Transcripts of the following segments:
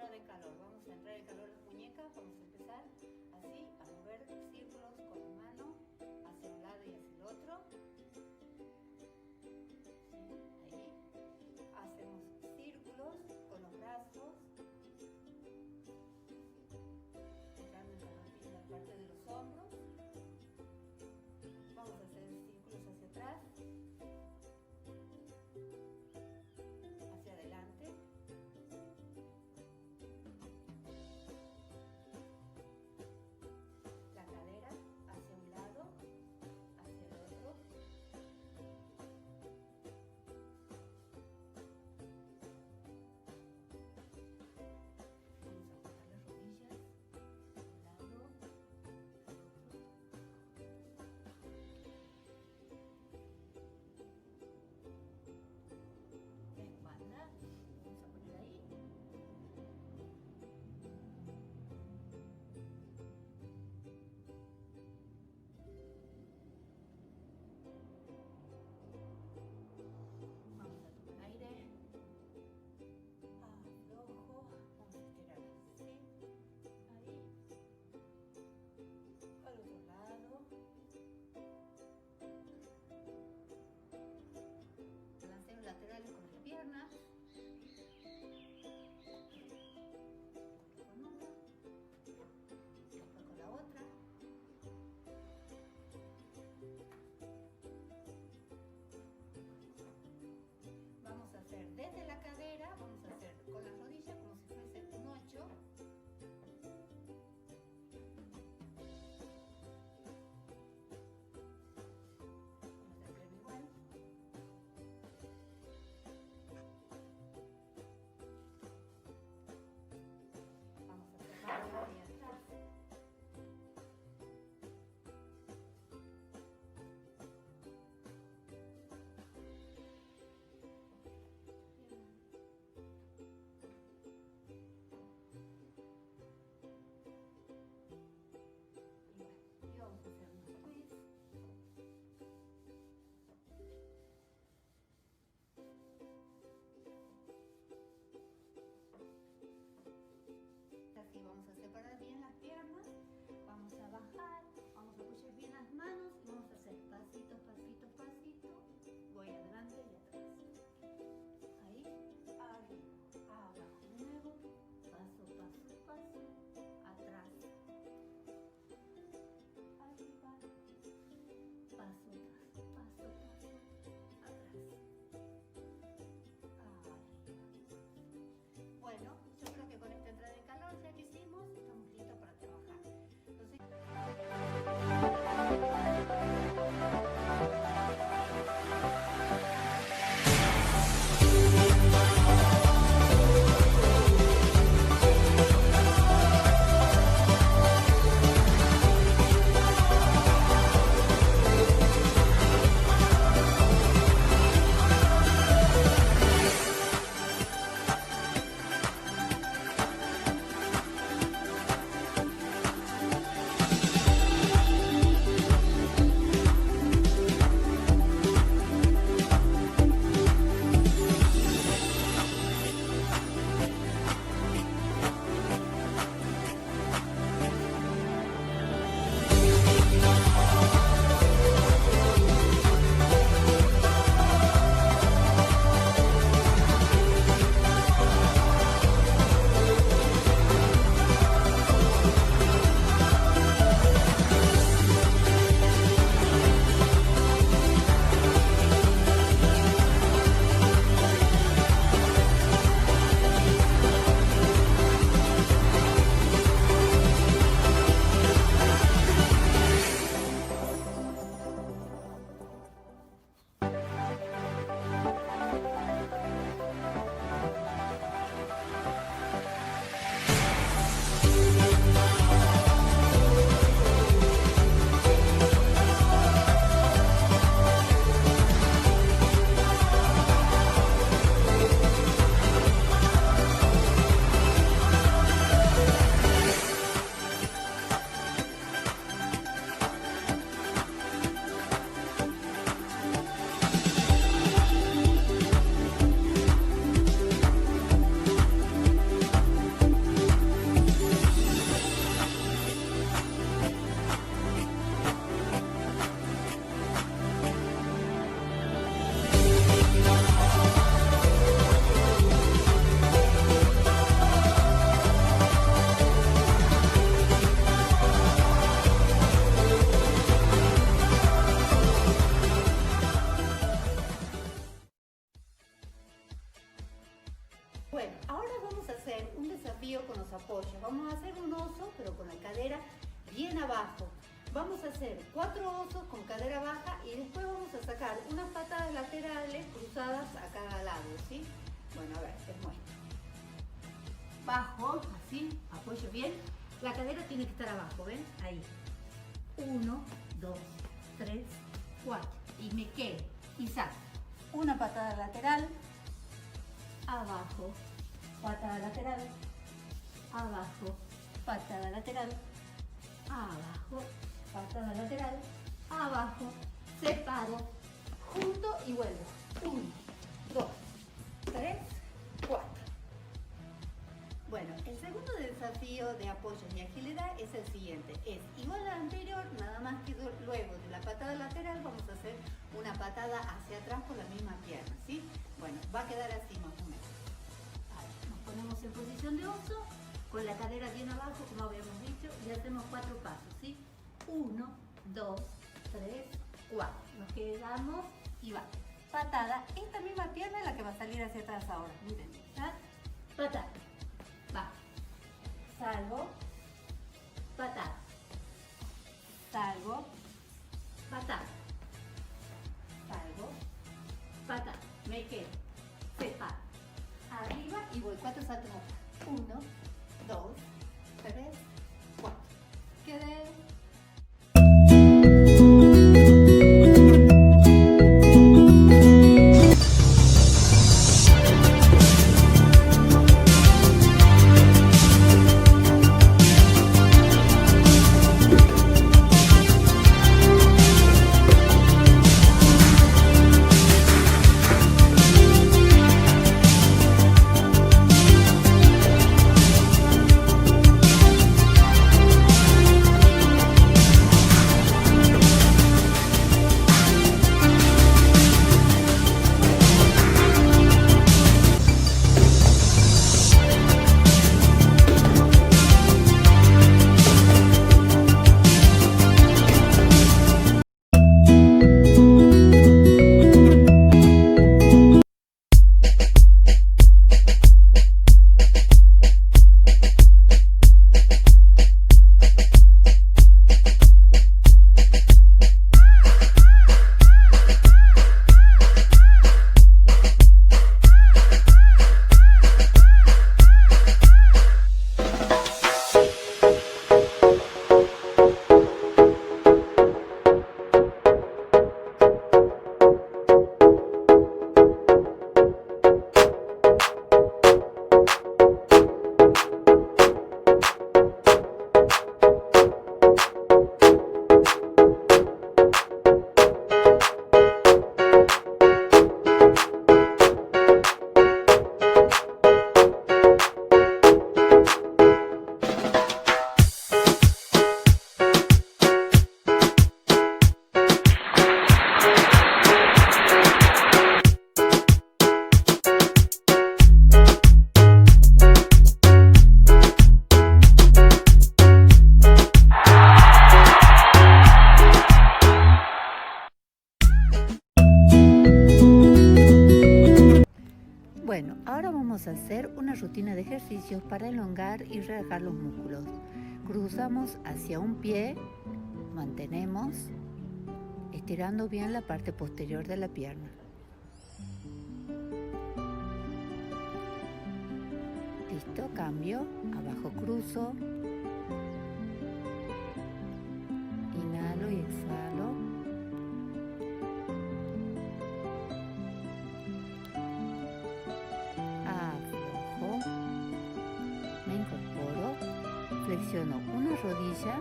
entrada en calor. Vamos a entrar en calor las muñecas. Vamos a empezar así, a mover círculos con la mano hacia un lado y hacia el otro. ¿Sí? Ahí. Hacemos círculos con los brazos, entrando en la parte de los hombros. Vamos a hacer círculos hacia atrás, hacia adelante. La cadera hacia un lado, hacia el otro. Bueno, ahora vamos a hacer un desafío con los apoyos. Vamos a hacer un oso, pero con la cadera bien abajo. Vamos a hacer 4 osos con cadera baja y después vamos a sacar unas patadas laterales cruzadas a cada lado, ¿sí? Bueno, a ver, les muestro. Bajo, así, apoyo bien. La cadera tiene que estar abajo, ¿ven? Ahí. 1, 2, 3, 4. Y me quedo y saco. Una patada lateral, abajo, patada lateral, abajo, patada lateral, abajo, patada lateral, abajo, separo, junto y vuelvo. 1, 2, 3, 4. Bueno, el segundo desafío de apoyo y agilidad es el siguiente. Es igual al anterior, nada más que luego de la patada lateral vamos a hacer una patada hacia atrás con la misma pierna, ¿sí? Bueno, va a quedar así más o menos. Ahora, nos ponemos en posición de oso, con la cadera bien abajo, como habíamos dicho, y hacemos 4 pasos, ¿sí? 1, 2, 3, 4. Nos quedamos y va. Patada, esta misma pierna es la que va a salir hacia atrás ahora. Miren, ¿ya? Patada. Va. Salgo. Patada. Salgo. Patada. Salgo. Patada. Me quedo. Separo. Arriba y voy. 4 saltos. 1, 2, 3, 4. Quedé. Bueno, ahora vamos a hacer una rutina de ejercicios para elongar y relajar los músculos. Cruzamos hacia un pie, mantenemos, estirando bien la parte posterior de la pierna. Listo, cambio, abajo cruzo, inhalo y exhalo. Flexiono una rodilla,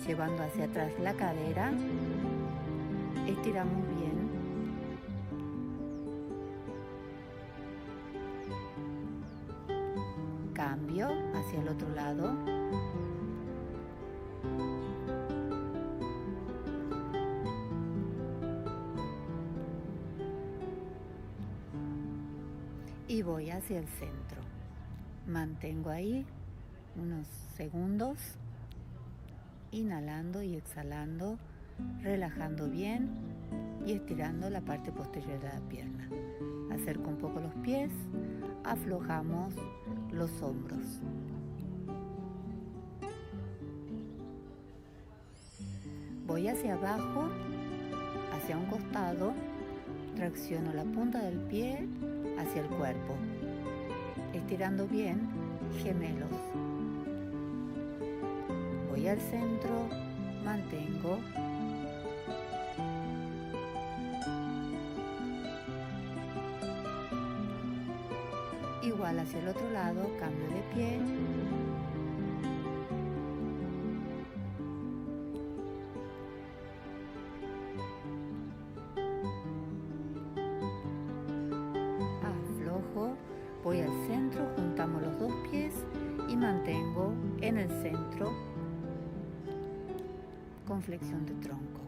llevando hacia atrás la cadera, estiramos bien. Cambio hacia el otro lado. Y voy hacia el centro. Mantengo ahí unos segundos, inhalando y exhalando, relajando bien. y estirando la parte posterior de la pierna. Acerco un poco los pies, aflojamos los hombros. Voy hacia abajo, hacia un costado, tracciono la punta del pie hacia el cuerpo, estirando bien, gemelos. Voy al centro, mantengo. Igual hacia el otro lado, cambio de pie. Aflojo, voy al centro, juntamos los dos pies y mantengo en el centro con flexión de tronco.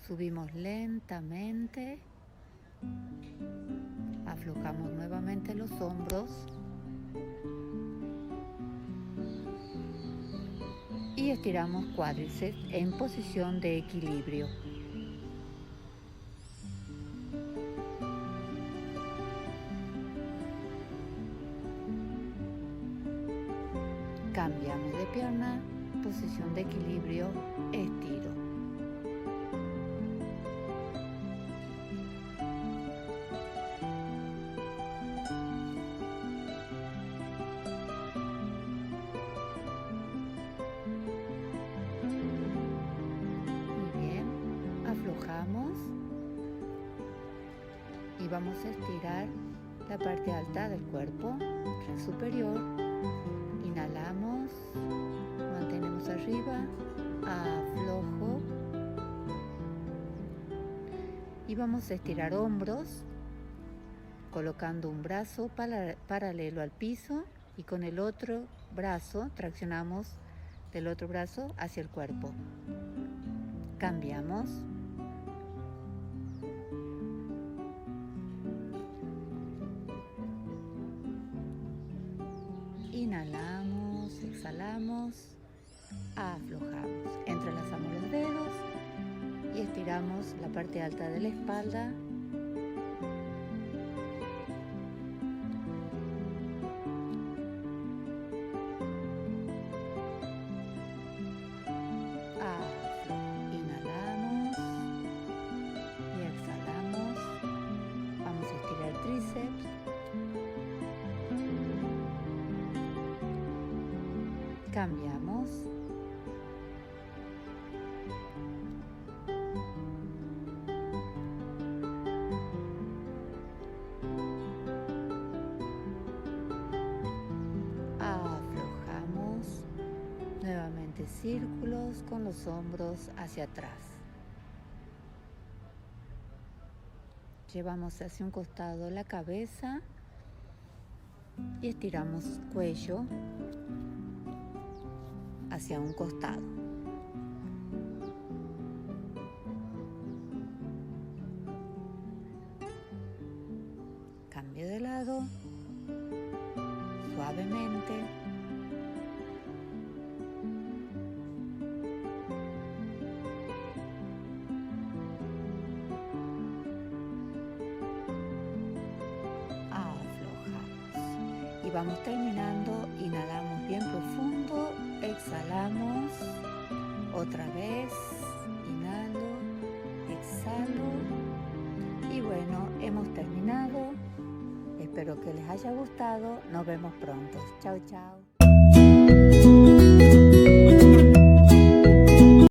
Subimos lentamente, aflojamos nuevamente los hombros y estiramos cuádriceps en posición de equilibrio. Cambiamos de pierna, posición de equilibrio, estiro. Aflojamos y vamos a estirar la parte alta del cuerpo, tren superior. Inhalamos, mantenemos arriba, aflojo y vamos a estirar hombros, colocando un brazo paralelo al piso y con el otro brazo traccionamos del otro brazo hacia el cuerpo. Cambiamos. Inhalamos, exhalamos, aflojamos. Entrelazamos los dedos y estiramos la parte alta de la espalda. Inhalamos y exhalamos. Vamos a estirar tríceps. Cambiamos. Aflojamos. Nuevamente círculos con los hombros hacia atrás. Llevamos hacia un costado la cabeza y estiramos cuello hacia un costado. Cambio de lado, suavemente. Aflojamos. Y vamos terminando, inhalamos bien profundo. Exhalamos, otra vez, inhalo, exhalo y bueno, hemos terminado. Espero que les haya gustado, nos vemos pronto. Chao, chao.